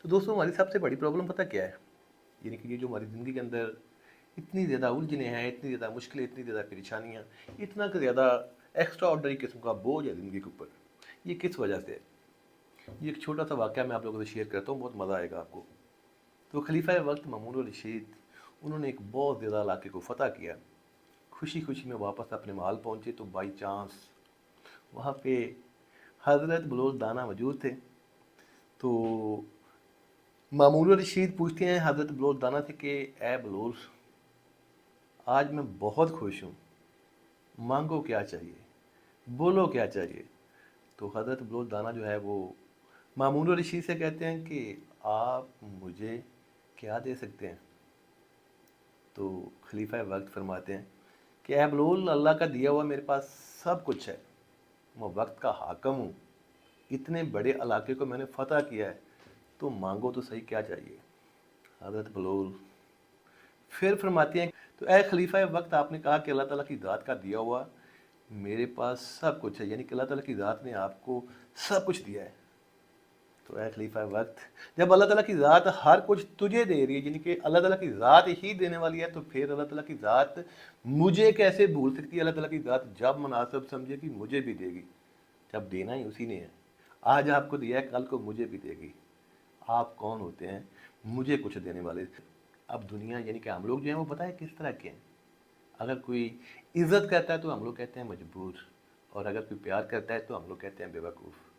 تو دوستوں ہماری سب سے بڑی پرابلم پتہ کیا ہے؟ یعنی کہ یہ جو ہماری زندگی کے اندر اتنی زیادہ الجھنیں ہیں، اتنی زیادہ مشکلیں، اتنی زیادہ پریشانیاں، اتنا کہ زیادہ ایکسٹرا آرڈنری قسم کا بوجھ ہے زندگی کے اوپر، یہ کس وجہ سے ہے؟ یہ ایک چھوٹا سا واقعہ میں آپ لوگوں سے شیئر کرتا ہوں، بہت مزہ آئے گا آپ کو۔ تو خلیفہ وقت مامون الرشید انہوں نے ایک بہت زیادہ علاقے کو فتح کیا۔ خوشی خوشی میں واپس اپنے محل پہنچے تو بائی چانس وہاں پہ حضرت بلوچ دانا موجود تھے۔ تو مامون الرشید پوچھتے ہیں حضرت بلوچ دانا سے کہ اے بلوچ، آج میں بہت خوش ہوں، مانگو کیا چاہیے، بولو کیا چاہیے۔ تو حضرت بلوچ دانا جو ہے وہ مامون الرشید سے کہتے ہیں کہ آپ مجھے کیا دے سکتے ہیں؟ تو خلیفہ وقت فرماتے ہیں کہ اے بلول، اللہ کا دیا ہوا میرے پاس سب کچھ ہے، میں وقت کا حاکم ہوں، اتنے بڑے علاقے کو میں نے فتح کیا ہے، تو مانگو تو صحیح کیا چاہیے۔ حضرت بلول پھر فرماتے ہیں تو اے خلیفہ وقت، آپ نے کہا کہ اللہ تعالیٰ کی ذات کا دیا ہوا میرے پاس سب کچھ ہے، یعنی کہ اللہ تعالیٰ کی ذات نے آپ کو سب کچھ دیا ہے۔ تو اے خلیفہ وقت، جب اللہ تعالیٰ کی ذات ہر کچھ تجھے دے رہی ہے، یعنی کہ اللہ تعالیٰ کی ذات ہی دینے والی ہے، تو پھر اللہ تعالیٰ کی ذات مجھے کیسے بھول سکتی ہے؟ اللہ تعالیٰ کی ذات جب مناسب سمجھے گی مجھے بھی دے گی، جب دینا ہی اسی نے ہے۔ آج آپ کو دیا ہے، کل کو مجھے بھی دے گی۔ آپ کون ہوتے ہیں مجھے کچھ دینے والے؟ اب دنیا یعنی کہ ہم لوگ جو ہیں وہ پتہ ہے کس طرح کے ہیں؟ اگر کوئی عزت کرتا ہے تو ہم لوگ کہتے ہیں مجبور، اور اگر کوئی پیار کرتا ہے تو ہم لوگ کہتے ہیں بے وقوف۔